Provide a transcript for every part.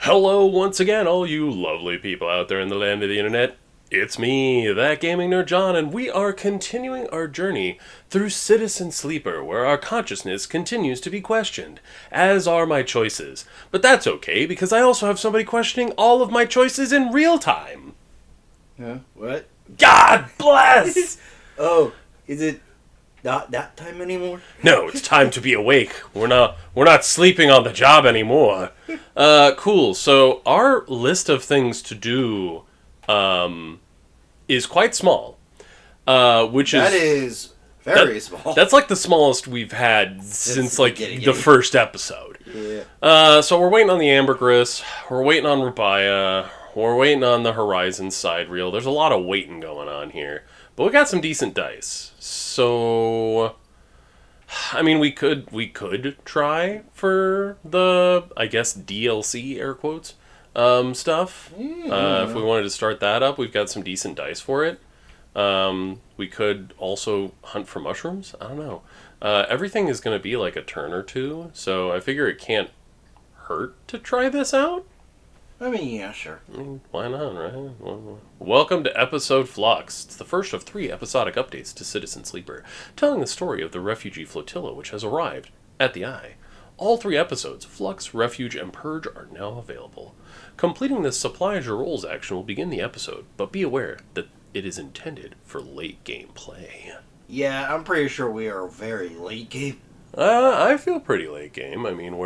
Hello once again, all you lovely people out there in the land of the internet. It's me, that gaming nerd John, and we are continuing our journey through Citizen Sleeper, where our consciousness continues to be questioned, as are my choices. But that's okay, because I also have somebody questioning all of my choices in real time. Huh? What? God bless! Oh, is it not that time anymore? No, it's time to be awake. We're not sleeping on the job anymore. Cool. So our list of things to do, is quite small. That is very small. That's like the smallest we've had since like the first episode. Yeah. So we're waiting on the ambergris. We're waiting on Rabaya. We're waiting on the Horizon side reel. There's a lot of waiting going on here. But we got some decent dice. So I mean we could try for the, I guess, DLC air quotes stuff. If we wanted to start that up, we've got some decent dice for it. We could also hunt for mushrooms. I don't know. Everything is going to be like a turn or two, so I figure it can't hurt to try this out. I mean, yeah, sure. I mean, why not, right? Welcome to Episode Flux. It's the first of 3 episodic updates to Citizen Sleeper, telling the story of the refugee flotilla which has arrived at the Eye. All 3 episodes, Flux, Refuge, and Purge, are now available. Completing this supply as your roles action will begin the episode, but be aware that it is intended for late game play. Yeah, I'm pretty sure we are very late game. I feel pretty late game. I mean,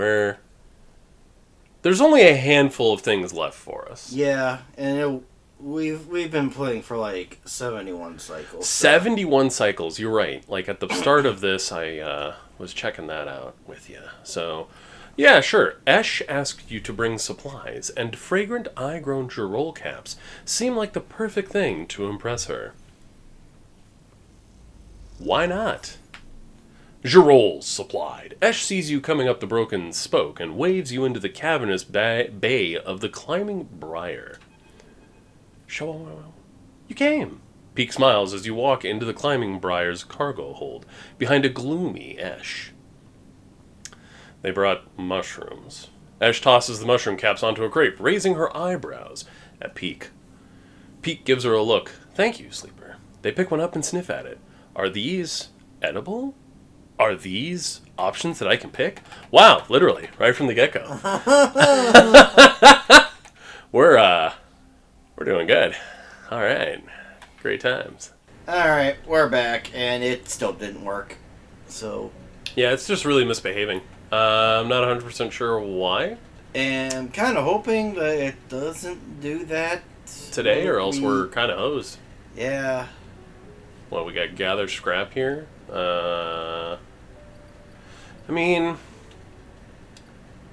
there's only a handful of things left for us. Yeah, and we've been playing for like 71 cycles. 71 cycles, you're right. Like at the start of this, I was checking that out with you. So, yeah, sure. Esh asked you to bring supplies, and fragrant eye-grown Girol caps seem like the perfect thing to impress her. Why not? Girol's supplied. Esh sees you coming up the broken spoke and waves you into the cavernous bay of the climbing briar. You came. Peak smiles as you walk into the climbing briar's cargo hold, behind a gloomy Esh. They brought mushrooms. Esh tosses the mushroom caps onto a crepe, raising her eyebrows at Peak. Peak gives her a look. Thank you, Sleeper. They pick one up and sniff at it. Are these edible? Are these options that I can pick? Wow, literally, right from the get-go. We're doing good. All right. Great times. Alright, we're back, and it still didn't work. So... Yeah, it's just really misbehaving. I'm not 100% sure why. And I'm kind of hoping that it doesn't do that Today, or else we're kind of hosed. Yeah. Well, we got gather scrap here. I mean,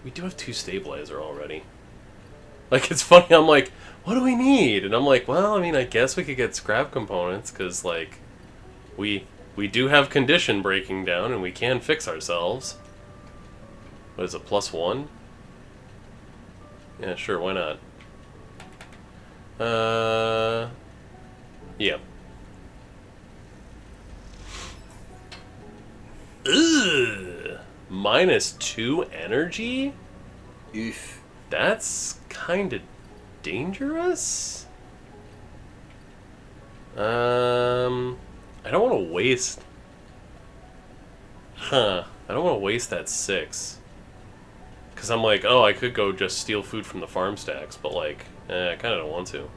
we do have 2 stabilizer already. Like, it's funny, I'm like, what do we need? And I'm like, well, I mean, I guess we could get scrap components, because, like, we do have condition breaking down, and we can fix ourselves. What is it, +1? Yeah, sure, why not? Yeah. Ugh! -2 energy? Oof. That's kind of dangerous. I don't want to waste... I don't want to waste that 6. Because I'm like, oh, I could go just steal food from the farm stacks, but like, I kind of don't want to.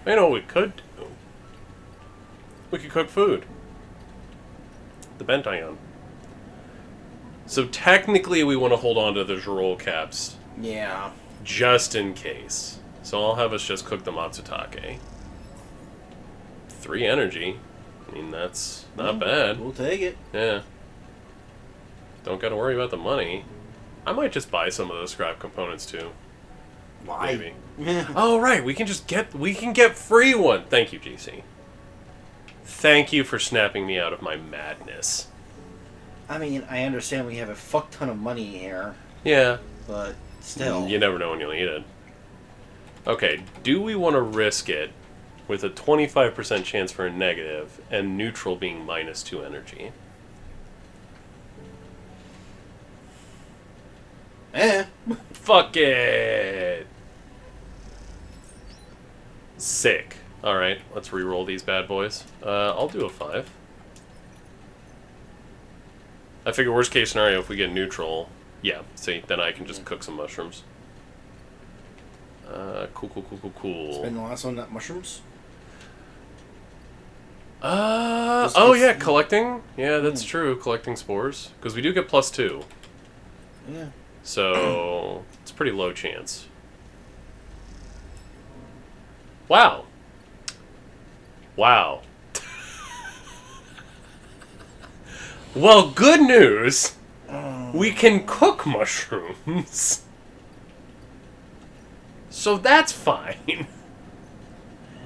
You know what we could do? We could cook food. The bent ion. So technically we want to hold on to the Girol caps. Yeah. Just in case. So I'll have us just cook the Matsutake. 3 energy. I mean, that's not bad. We'll take it. Yeah. Don't gotta worry about the money. I might just buy some of those scrap components too. Why? Maybe. Oh, right. We can get free one. Thank you, GC. Thank you for snapping me out of my madness. I mean, I understand we have a fuck ton of money here. Yeah. But still. You never know when you'll need it. Okay, do we want to risk it with a 25% chance for a negative and neutral being -2 energy? Eh. Fuck it! Sick. Alright, let's re-roll these bad boys. I'll do a 5. I figure worst case scenario, if we get neutral, yeah, see, then I can just cook some mushrooms. Cool. Spend the last one, that mushrooms? Oh yeah, collecting? Yeah, that's true, collecting spores. Because we do get +2. Yeah. So, it's a pretty low chance. Wow. Wow. Well, good news. We can cook mushrooms. So that's fine.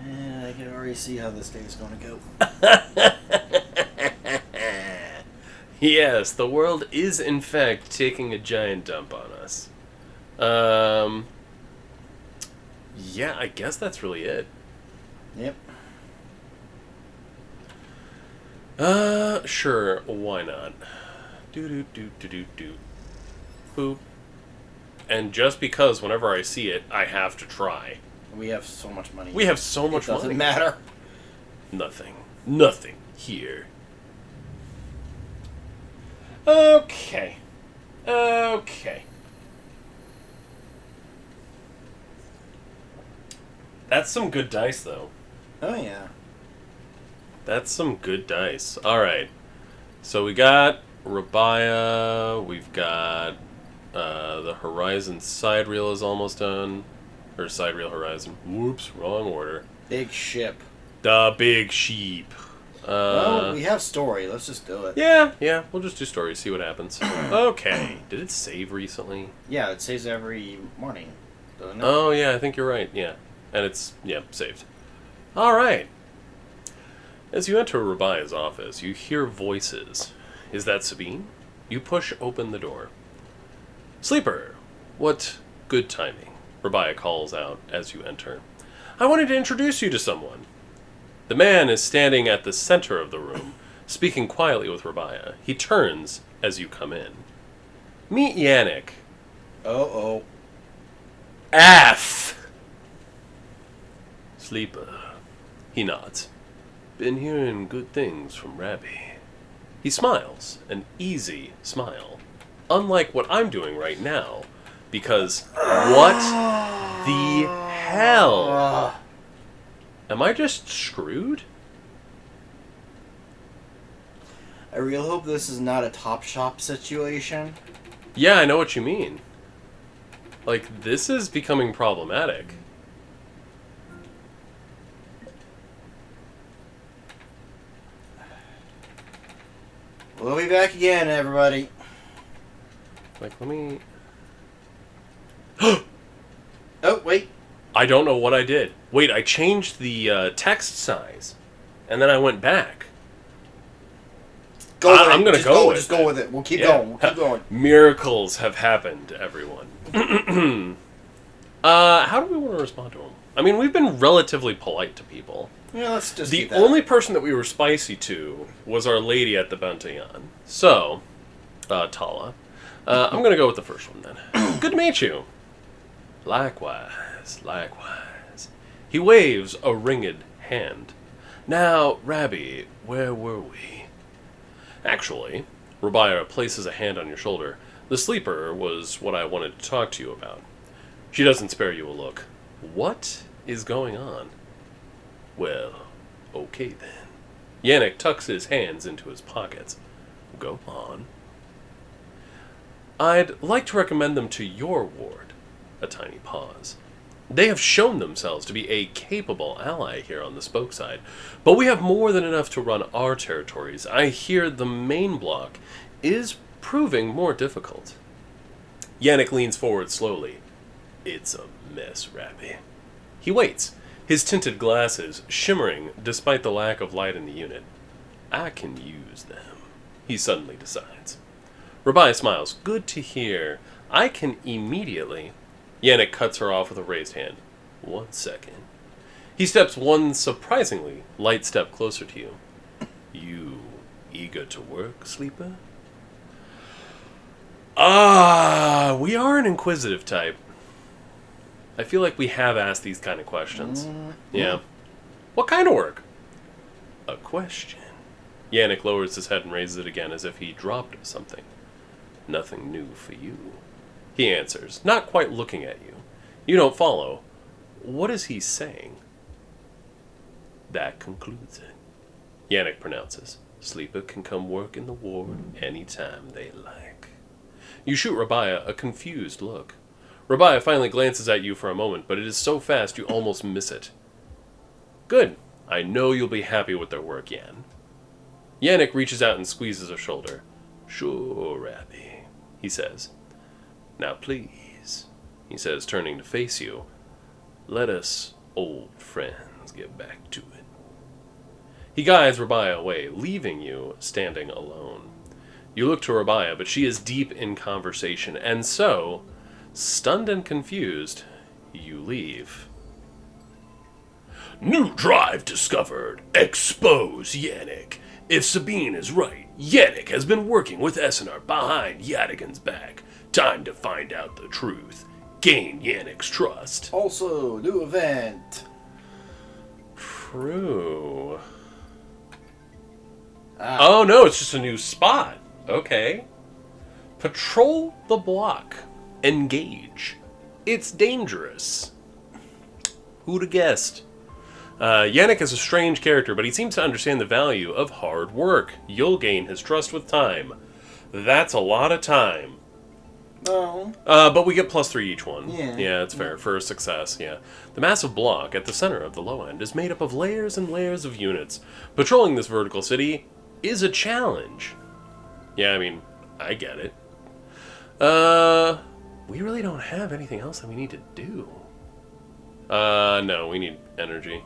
I can already see how this day is going to go. Yes, the world is in fact taking a giant dump on us. Yeah, I guess that's really it. Yep. Sure, why not? Do. Boop. And just because whenever I see it, I have to try. We have so much money. We have so much money. It doesn't matter. Nothing here. Okay. That's some good dice, though. Oh, yeah. That's some good dice. Alright. So we got Rabaya. We've got the Horizon side reel is almost done. Or side reel Horizon. Whoops, wrong order. Big ship. The big sheep. Well, we have story. Let's just do it. Yeah. We'll just do stories, see what happens. Okay. Did it save recently? Yeah, it saves every morning, doesn't it? Oh, yeah, I think you're right. Yeah. And it's, saved. Alright. As you enter Rabaya's office, you hear voices. Is that Sabine? You push open the door. Sleeper, what good timing, Rabaya calls out as you enter. I wanted to introduce you to someone. The man is standing at the center of the room, speaking quietly with Rabaya. He turns as you come in. Meet Yannick. Oh. F. Sleeper. He nods. Been hearing good things from Rabbi. He smiles, an easy smile. Unlike what I'm doing right now. Because what the hell? Am I just screwed? I really hope this is not a Top Shop situation. Yeah, I know what you mean. Like, this is becoming problematic. We'll be back again, everybody. Like, let me... Oh, wait. I don't know what I did. Wait, I changed the text size. And then I went back. I'm going to go with it. Just go with it. We'll keep going. Miracles have happened, everyone. How do we want to respond to them? I mean, we've been relatively polite to people. Yeah, let's just The only person that we were spicy to was our lady at the Bentayan. So, Tala. I'm going to go with the first one, then. Good to meet you. Likewise. He waves a ringed hand. Now, Rabbi, where were we? Actually, Rabaya places a hand on your shoulder. The sleeper was what I wanted to talk to you about. She doesn't spare you a look. What is going on? Well, okay then. Yannick tucks his hands into his pockets. Go on. I'd like to recommend them to your ward. A tiny pause. They have shown themselves to be a capable ally here on the spoke side, but we have more than enough to run our territories. I hear the main block is proving more difficult. Yannick leans forward slowly. It's a mess, Rabbi. He waits, his tinted glasses shimmering despite the lack of light in the unit. I can use them, he suddenly decides. Rabbi smiles. Good to hear. I can immediately... Yannick cuts her off with a raised hand. 1 second. He steps one surprisingly light step closer to you. You eager to work, sleeper? We are an inquisitive type. I feel like we have asked these kind of questions. Yeah. What kind of work? A question. Yannick lowers his head and raises it again as if he dropped something. Nothing new for you. He answers, not quite looking at you. You don't follow. What is he saying? That concludes it. Yannick pronounces. Sleeper can come work in the ward anytime they like. You shoot Rabaya a confused look. Rabaya finally glances at you for a moment, but it is so fast you almost miss it. Good. I know you'll be happy with their work, Yan. Yannick reaches out and squeezes her shoulder. Sure, Rabbi, he says. Now please, he says, turning to face you, let us old friends get back to it. He guides Rabaya away, leaving you standing alone. You look to Rabaya, but she is deep in conversation, and so, stunned and confused, you leave. New drive discovered. Expose Yannick. If Sabine is right, Yannick has been working with Essenar behind Yatagan's back. Time to find out the truth. Gain Yannick's trust. Also, new event. True. Oh no, it's just a new spot. Okay. Patrol the block. Engage. It's dangerous. Who'd have guessed? Yannick is a strange character, but he seems to understand the value of hard work. You'll gain his trust with time. That's a lot of time. No. But we get +3 each one. Yeah. It's fair. For success, yeah. The massive block at the center of the low end is made up of layers and layers of units. Patrolling this vertical city is a challenge. Yeah, I mean, I get it. We really don't have anything else that we need to do. No, we need energy.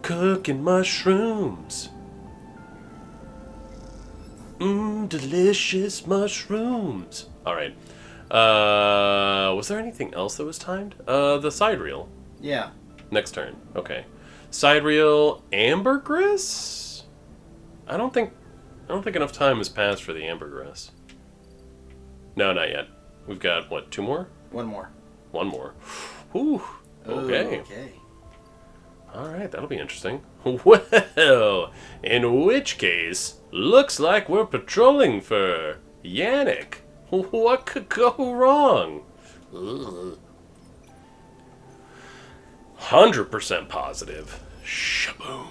Cooking mushrooms. Delicious mushrooms. Alright. Was there anything else that was timed? The side reel. Yeah. Next turn. Okay. Side reel ambergris? I don't think enough time has passed for the ambergris. No, not yet. We've got, what, 2 more? One more. One more. Whew. Okay. Okay. Alright, that'll be interesting. Well, in which case, looks like we're patrolling for Yannick. What could go wrong? 100% positive. Shaboom.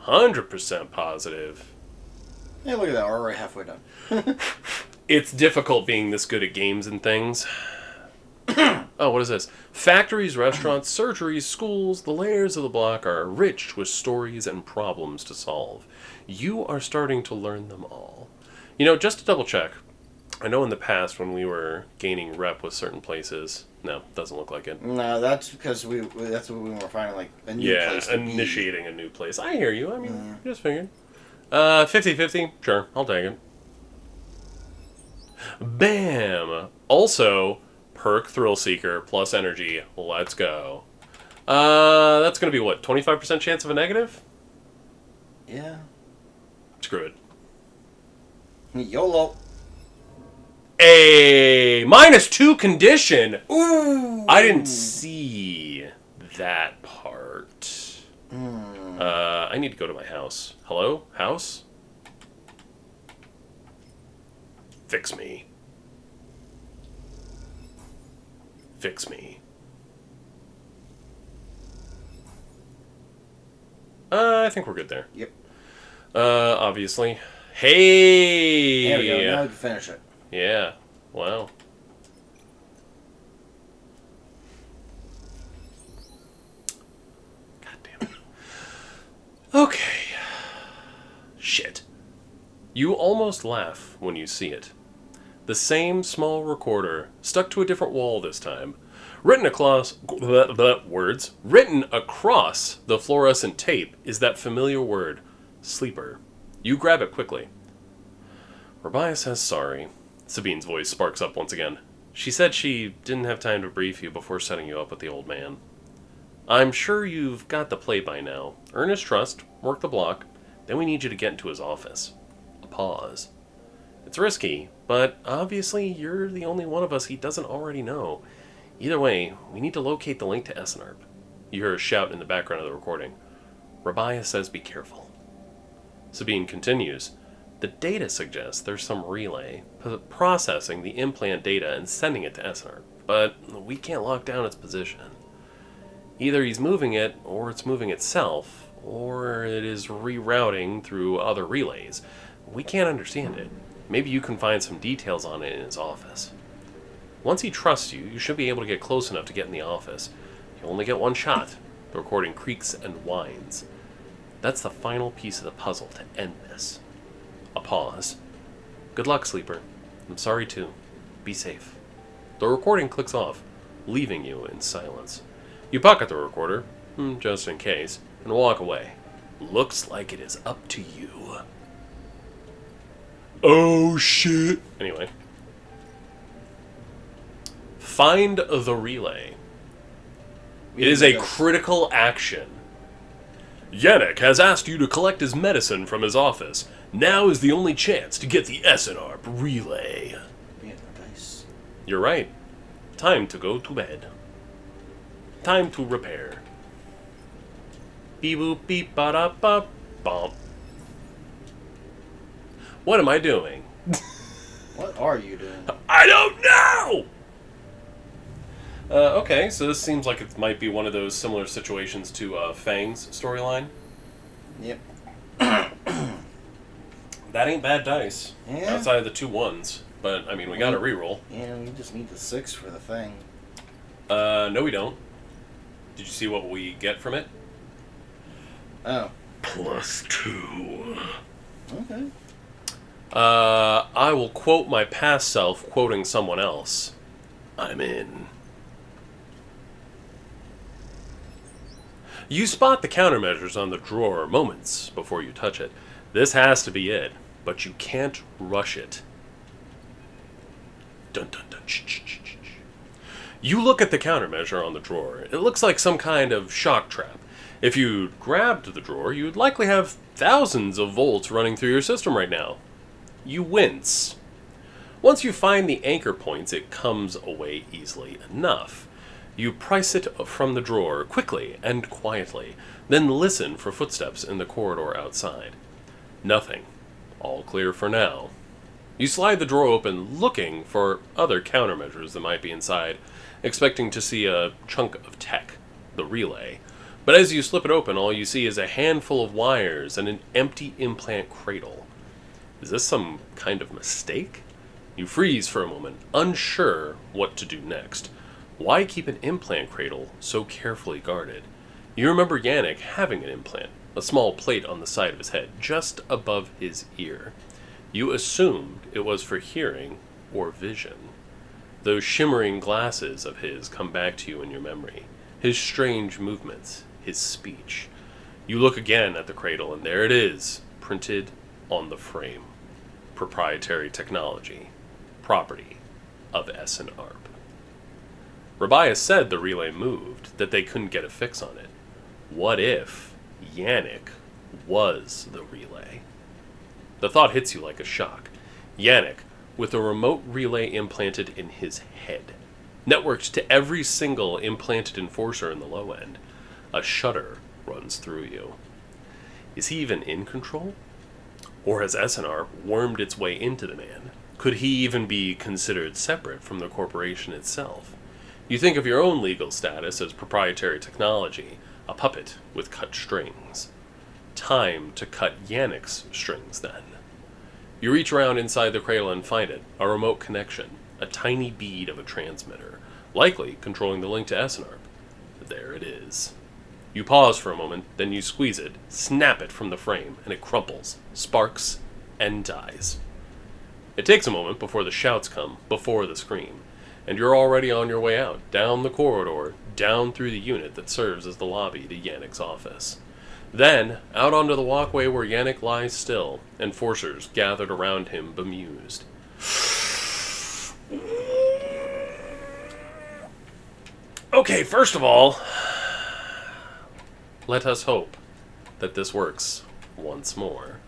100% positive. Hey, look at that. We're already halfway done. It's difficult being this good at games and things. Oh, what is this? Factories, restaurants, surgeries, schools, the layers of the block are rich with stories and problems to solve. You are starting to learn them all. You know, just to double check, I know in the past when we were gaining rep with certain places, no, doesn't look like it. No, that's because that's what we were finding, like, a new place to initiating a new place. I hear you. I mean, just figured. 50-50, sure, I'll take it. Bam! Also, perk Thrill Seeker plus energy. Let's go. That's going to be what, 25% chance of a negative? Yeah. Screw it. YOLO. A -2 condition. Ooh. I didn't see that part. I need to go to my house. Hello? House? Fix me. Fix me. I think we're good there. Yep. Obviously. Hey! There we go. Now we can finish it. Yeah. Wow. God damn it. Okay. Shit. You almost laugh when you see it. The same small recorder, stuck to a different wall this time. Written across the fluorescent tape is that familiar word, sleeper. You grab it quickly. Rabaya says sorry. Sabine's voice sparks up once again. She said she didn't have time to brief you before setting you up with the old man. I'm sure you've got the play by now. Earn his trust, work the block, then we need you to get into his office. A pause. It's risky, But obviously, you're the only one of us he doesn't already know. Either way, we need to locate the link to Essenarp. You hear a shout in the background of the recording. Rabia says be careful. Sabine continues. The data suggests there's some relay processing the implant data and sending it to Essenarp, but we can't lock down its position. Either he's moving it, or it's moving itself, or it is rerouting through other relays. We can't understand it. Maybe you can find some details on it in his office. Once he trusts you, you should be able to get close enough to get in the office. You only get one shot. The recording creaks and whines. That's the final piece of the puzzle to end this. A pause. Good luck, sleeper. I'm sorry too. Be safe. The recording clicks off, leaving you in silence. You pocket the recorder, just in case, and walk away. Looks like it is up to you. Oh shit. Anyway. Find the relay. It is a critical action. Yannick has asked you to collect his medicine from his office. Now is the only chance to get the Essenarp relay. Yeah, nice. You're right. Time to go to bed. Time to repair. Beep boop beep ba da ba bump. What am I doing? What are you doing? I don't know! Okay, so this seems like it might be one of those similar situations to Fang's storyline. Yep. That ain't bad dice. Yeah. Outside of the 2 1s. But, I mean, we got a reroll. Yeah, we just need the 6 for the thing. No we don't. Did you see what we get from it? Oh. +2. Okay. I will quote my past self quoting someone else. I'm in. You spot the countermeasures on the drawer moments before you touch it. This has to be it, but you can't rush it. Dun dun dun. Shh, shh, shh, shh. You look at the countermeasure on the drawer. It looks like some kind of shock trap. If you grabbed the drawer, you'd likely have thousands of volts running through your system right now. You wince. Once you find the anchor points, it comes away easily enough. You prise it from the drawer quickly and quietly, then listen for footsteps in the corridor outside. Nothing. All clear for now. You slide the drawer open, looking for other countermeasures that might be inside, expecting to see a chunk of tech, the relay. But as you slip it open, all you see is a handful of wires and an empty implant cradle. Is this some kind of mistake? You freeze for a moment, unsure what to do next. Why keep an implant cradle so carefully guarded? You remember Yannick having an implant, a small plate on the side of his head, just above his ear. You assumed it was for hearing or vision. Those shimmering glasses of his come back to you in your memory. His strange movements, his speech. You look again at the cradle, and there it is, printed on the frame. Proprietary technology. Property of Essenarp. Rabia said the relay moved, that they couldn't get a fix on it. What if Yannick was the relay? The thought hits you like a shock. Yannick, with a remote relay implanted in his head, networked to every single implanted enforcer in the low end. A shudder runs through you. Is he even in control? Or has Essenarp wormed its way into the man? Could he even be considered separate from the corporation itself? You think of your own legal status as proprietary technology, a puppet with cut strings. Time to cut Yannick's strings, then. You reach around inside the cradle and find it, a remote connection, a tiny bead of a transmitter, likely controlling the link to Essenarp. There it is. You pause for a moment, then you squeeze it, snap it from the frame, and it crumples, sparks, and dies. It takes a moment before the shouts come, before the scream, and you're already on your way out, down the corridor, down through the unit that serves as the lobby to Yannick's office. Then, out onto the walkway where Yannick lies still, enforcers gathered around him bemused. Okay, first of all, let us hope that this works once more.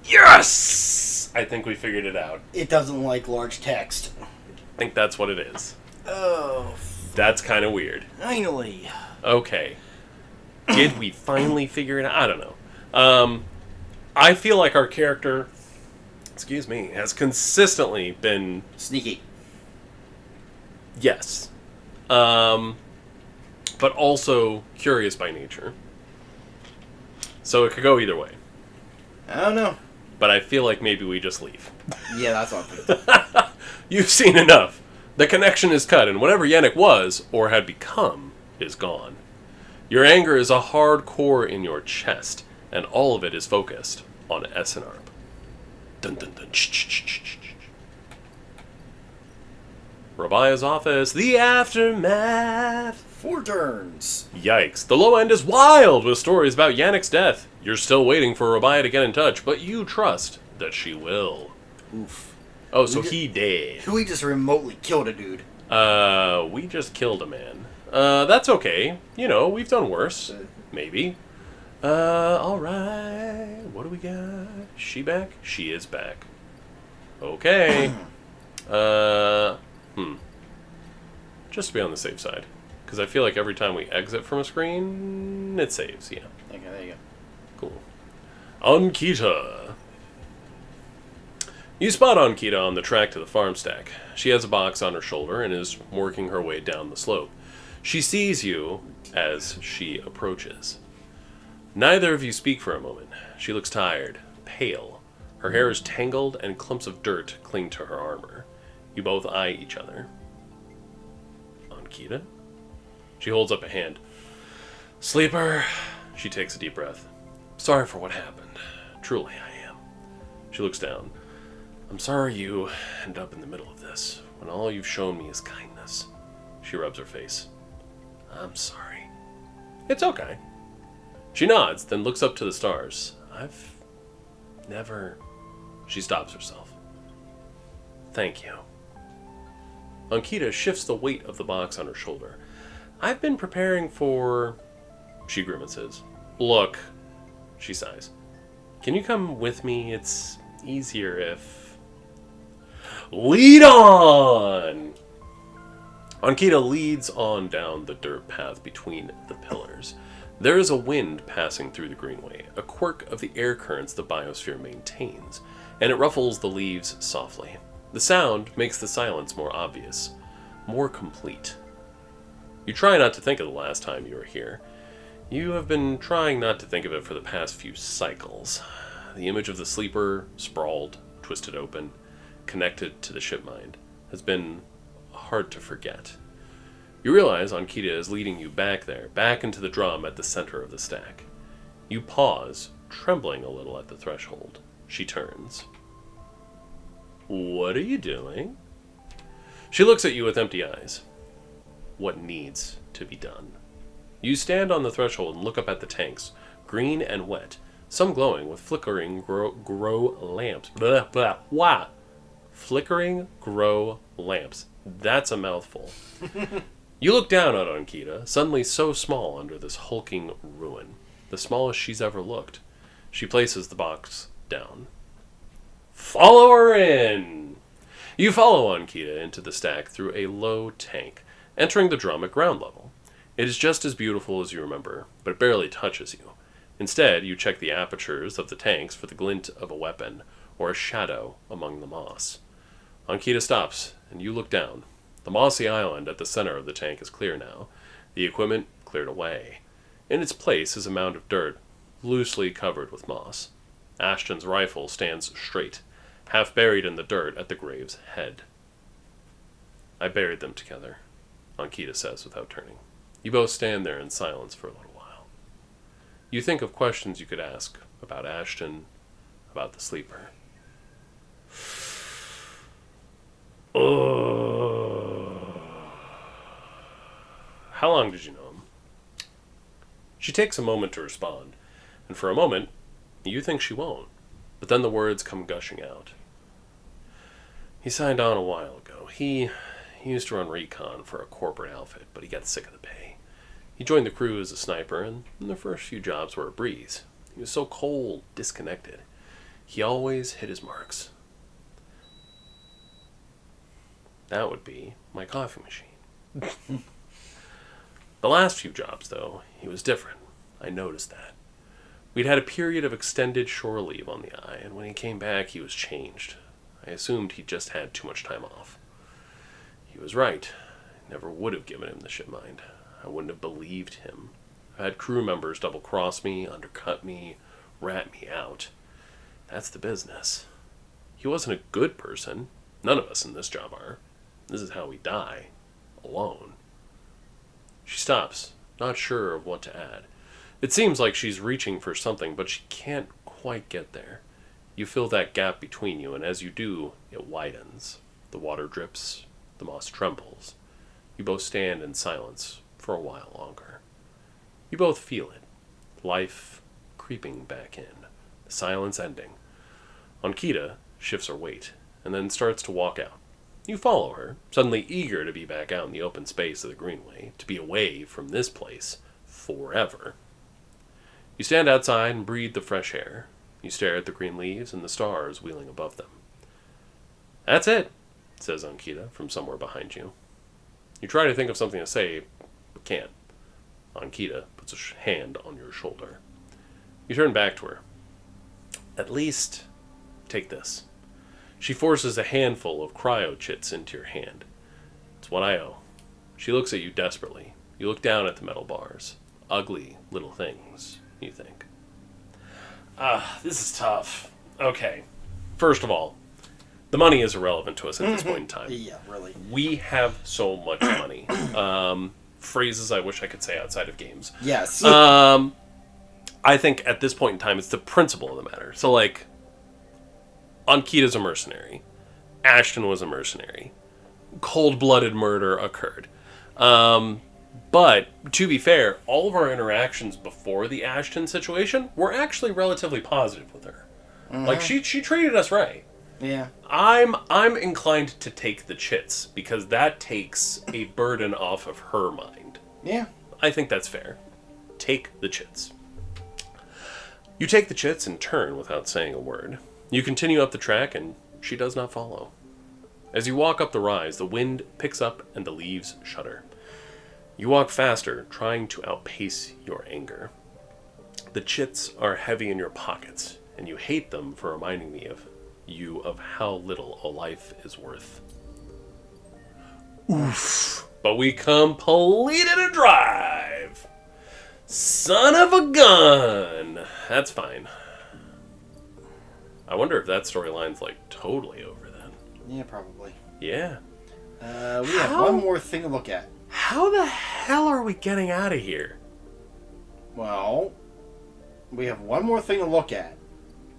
Yes! Yes! I think we figured it out. It doesn't like large text. I think that's what it is. Oh. That's kind of weird. Finally. Okay. Did we finally figure it out? I don't know. I feel like our character, excuse me, has consistently been... Sneaky. Yes. But also curious by nature. So it could go either way. I don't know. But I feel like maybe we just leave. Yeah, that's what I'm thinking. You've seen enough. The connection is cut, and whatever Yannick was, or had become, is gone. Your anger is a hard core in your chest, and all of it is focused on Essenarp. Dun dun dun. Rabia's office, the aftermath. 4 turns. Yikes. The low end is wild with stories about Yannick's death. You're still waiting for Rabia to get in touch, but you trust that she will. Oof. Oh, so he dead. We just remotely killed a dude. We just killed a man. That's okay. You know, we've done worse. Maybe. Alright. What do we got? She back? She is back. Okay. Just to be on the safe side. Because I feel like every time we exit from a screen, it saves, yeah. Okay, there you go. Cool. Ankhita. You spot Ankhita on the track to the farm stack. She has a box on her shoulder and is working her way down the slope. She sees you as she approaches. Neither of you speak for a moment. She looks tired, pale. Her hair is tangled and clumps of dirt cling to her armor. You both eye each other. Ankhita? She holds up a hand. Sleeper. She takes a deep breath. Sorry for what happened. Truly, I am. She looks down. I'm sorry you end up in the middle of this, when all you've shown me is kindness. She rubs her face. I'm sorry. It's okay. She nods, then looks up to the stars. I've never... She stops herself. Thank you. Ankhita shifts the weight of the box on her shoulder. I've been preparing for... She grimaces. Look. She sighs. Can you come with me? It's easier if... Lead on! Ankhita leads on down the dirt path between the pillars. There is a wind passing through the greenway, a quirk of the air currents the biosphere maintains, and it ruffles the leaves softly. The sound makes the silence more obvious, more complete. You try not to think of the last time you were here. You have been trying not to think of it for the past few cycles. The image of the sleeper, sprawled, twisted open, connected to the ship mind, has been hard to forget. You realize Ankhita is leading you back there, back into the drum at the center of the stack. You pause, trembling a little at the threshold. She turns. What are you doing? She looks at you with empty eyes. What needs to be done? You stand on the threshold and look up at the tanks, green and wet, some glowing with flickering grow lamps. Blah, blah, wah. Flickering grow lamps. That's a mouthful. You look down at Ankhita, suddenly so small under this hulking ruin, the smallest she's ever looked. She places the box down. Follow her in! You follow Ankhita into the stack through a low tank, entering the drum at ground level. It is just as beautiful as you remember, but it barely touches you. Instead, you check the apertures of the tanks for the glint of a weapon or a shadow among the moss. Ankhita stops, and you look down. The mossy island at the center of the tank is clear now, the equipment cleared away. In its place is a mound of dirt, loosely covered with moss. Ashton's rifle stands straight, half buried in the dirt at the grave's head. I buried them together, Ankhita says without turning. You both stand there in silence for a little while. You think of questions you could ask about Ashton, about the sleeper. How long did you know him? She takes a moment to respond, and for a moment, you think she won't, but then the words come gushing out. He signed on a while ago. He used to run recon for a corporate outfit, but he got sick of the pay. He joined the crew as a sniper, and the first few jobs were a breeze. He was so cold, disconnected. He always hit his marks. That would be my coffee machine. The last few jobs, though, he was different. I noticed that. We'd had a period of extended shore leave on the eye, and when he came back, he was changed. I assumed he'd just had too much time off. He was right. I never would have given him the ship mind. I wouldn't have believed him. I had crew members double-cross me, undercut me, rat me out. That's the business. He wasn't a good person. None of us in this job are. This is how we die. Alone. She stops, not sure of what to add. It seems like she's reaching for something, but she can't quite get there. You feel that gap between you, and as you do, it widens. The water drips, the moss trembles. You both stand in silence for a while longer. You both feel it. Life creeping back in. The silence ending. Ankhita shifts her weight, and then starts to walk out. You follow her, suddenly eager to be back out in the open space of the Greenway, to be away from this place forever. You stand outside and breathe the fresh air. You stare at the green leaves and the stars wheeling above them. That's it, says Ankhita from somewhere behind you. You try to think of something to say, but can't. Ankhita puts a hand on your shoulder. You turn back to her. At least, take this. She forces a handful of cryo chits into your hand. It's what I owe. She looks at you desperately. You look down at the metal bars. Ugly little things, you think. This is tough. Okay. First of all, the money is irrelevant to us at this point in time. Yeah, really. We have so much money. Phrases I wish I could say outside of games. Yes. I think at this point in time, it's the principle of the matter. So, like, Ankhita's a mercenary. Ashton was a mercenary. Cold-blooded murder occurred. But, to be fair, all of our interactions before the Ashton situation were actually relatively positive with her. Mm-hmm. Like, she treated us right. Yeah. I'm inclined to take the chits, because that takes a burden off of her mind. Yeah. I think that's fair. Take the chits. You take the chits and turn without saying a word. You continue up the track, and she does not follow. As you walk up the rise, the wind picks up and the leaves shudder. You walk faster, trying to outpace your anger. The chits are heavy in your pockets, and you hate them for reminding you of how little a life is worth. Oof. But we completed a drive! Son of a gun! That's fine. I wonder if that storyline's, like, totally over then. Yeah, probably. Yeah. We have one more thing to look at. How the hell are we getting out of here? Well, we have one more thing to look at.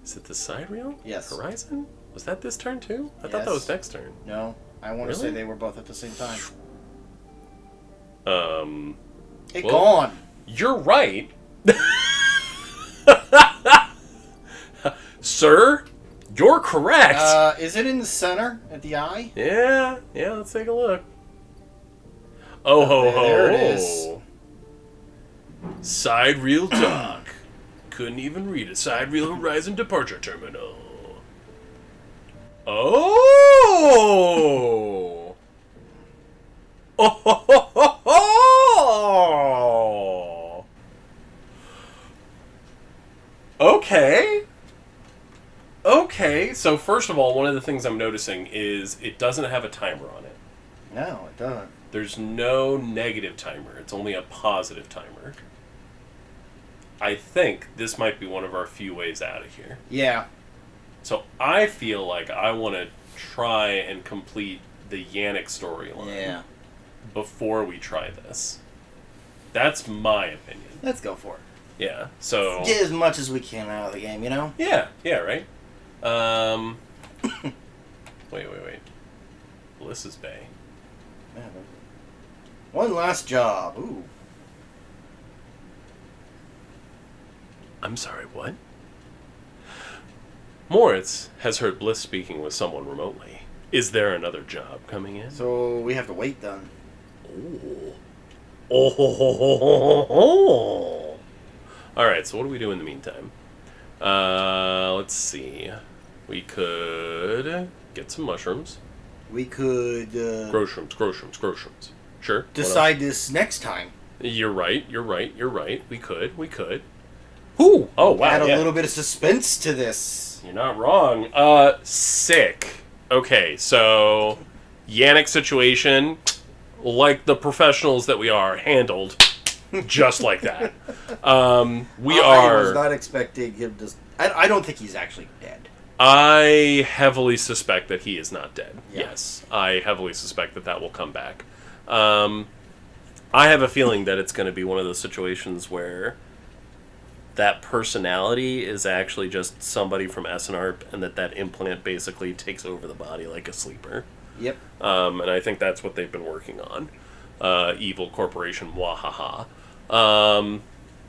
Is it the side reel? Yes. Horizon? Was that this turn, too? I thought Yes. that was next turn. No, I want to say they were both at the same time. Gone. You're right. Sir, you're correct. Is it in the center at the eye? Yeah, let's take a look. Oh, ho, ho. There it is. Side reel dock. Couldn't even read a side reel horizon departure terminal. Oh! Oh, ho, ho, ho, ho! Okay, so first of all, one of the things I'm noticing is it doesn't have a timer on it. No, it doesn't. There's no negative timer. It's only a positive timer. I think this might be one of our few ways out of here. Yeah. So I feel like I want to try and complete the Yannick storyline before we try this. That's my opinion. Let's go for it. Yeah, so... Get as much as we can out of the game, you know? Yeah, right? Wait. Bliss's Bay. Man, one last job. Ooh. I'm sorry, what? Moritz has heard Bliss speaking with someone remotely. Is there another job coming in? So we have to wait then. Oh. Alright, so what do we do in the meantime? Let's see. We could get some mushrooms. We could Grow shrooms. Sure. decide this next time. You're right. We could. Ooh! Oh, wow. Add a little bit of suspense to this. You're not wrong. Sick. Okay, so Yannick situation, like the professionals that we are, handled just like that. I was not expecting him to... I don't think he's actually dead. I heavily suspect that he is not dead. Yeah. Yes, I heavily suspect that will come back. I have a feeling that it's going to be one of those situations where that personality is actually just somebody from SNARP, and that implant basically takes over the body like a sleeper. Yep. And I think that's what they've been working on. Evil corporation, wahaha.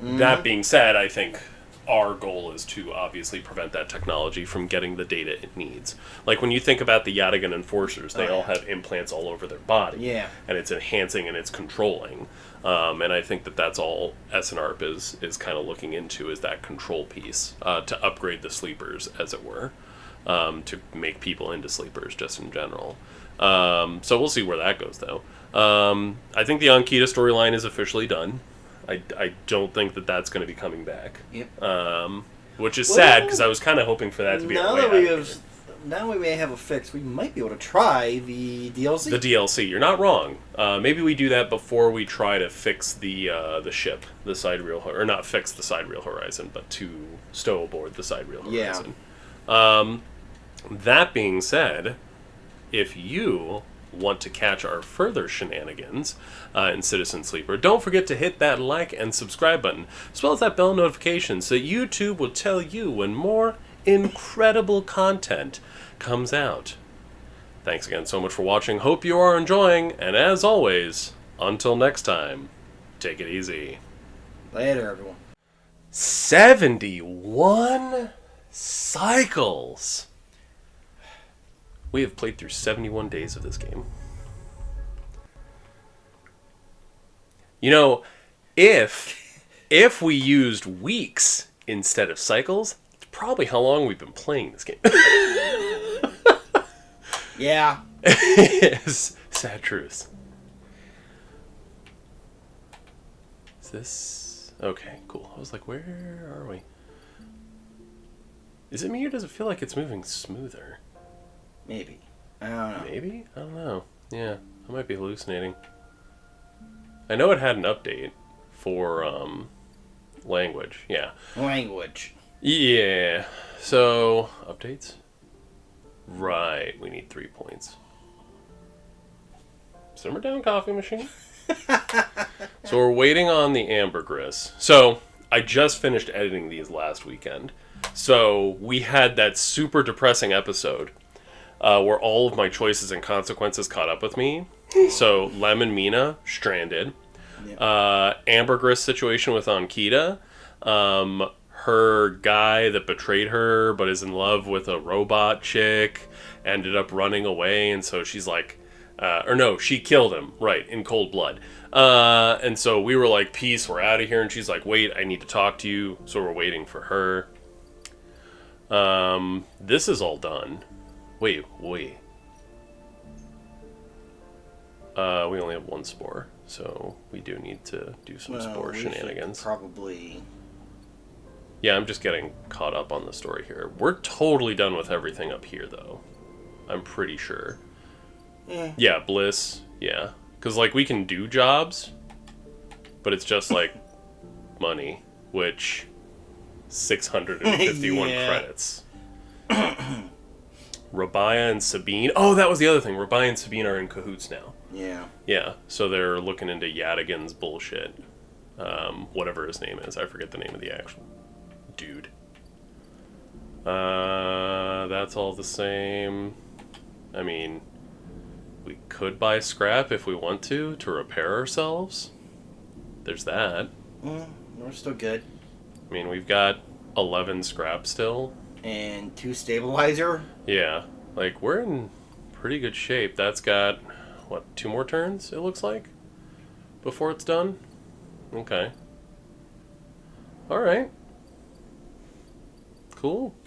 That being said, I think our goal is to obviously prevent that technology from getting the data it needs. Like when you think about the Yatagan enforcers, they all have implants all over their body. Yeah. And it's enhancing and it's controlling. And I think that's all SNARP is kind of looking into, is that control piece, to upgrade the sleepers, as it were, to make people into sleepers just in general. So we'll see where that goes, though. I think the Ankhita storyline is officially done. I don't think that's going to be coming back. Yep. Which is sad, because I was kind of hoping for that to be now we may have a fix. We might be able to try the DLC. The DLC, you're not wrong. Maybe we do that before we try to fix the ship, the sidereal, or not fix the sidereal horizon, but to stow aboard the sidereal horizon. Yeah. That being said, if you want to catch our further shenanigans in Citizen Sleeper, don't forget to hit that like and subscribe button, as well as that bell notification, so YouTube will tell you when more incredible content comes out. Thanks again so much for watching. Hope you are enjoying, and as always, until next time, take it easy. Later, everyone. 71 cycles. We have played through 71 days of this game. You know, if we used weeks instead of cycles, it's probably how long we've been playing this game. Yeah. It's sad truth. Is this... Okay, cool. I was like, where are we? Is it me, or does it feel like it's moving smoother? Maybe. I don't know. Maybe? I don't know. Yeah, I might be hallucinating. I know it had an update for language. Yeah. Language. Yeah. So, updates? Right, we need 3 points. Simmer down, coffee machine. So we're waiting on the ambergris. So, I just finished editing these last weekend. So, we had that super depressing episode where all of my choices and consequences caught up with me. So, Lem and Mina, stranded. Yep. Ambergris situation with Ankhita. Her guy that betrayed her but is in love with a robot chick ended up running away, and so she's like... or no, she killed him, right, in cold blood. And so we were like, peace, we're out of here, and she's like, wait, I need to talk to you, so we're waiting for her. This is all done. Wait. We only have one spore, so we do need to do some spore shenanigans. Probably. Yeah, I'm just getting caught up on the story here. We're totally done with everything up here, though. I'm pretty sure. Yeah, Bliss. Yeah. Because, like, we can do jobs, but it's just, like, money, which... 651 credits. Rabaya and Sabine. Oh, that was the other thing. Rabaya and Sabine are in cahoots now. Yeah. Yeah, so they're looking into Yatagan's bullshit. Whatever his name is. I forget the name of the actual dude. That's all the same. I mean, we could buy scrap if we want to repair ourselves. There's that. We're still good. I mean, we've got 11 scrap still. And 2 stabilizer. Yeah. Like, we're in pretty good shape. That's got, what, 2 more turns, it looks like? Before it's done? Okay. Alright. Cool.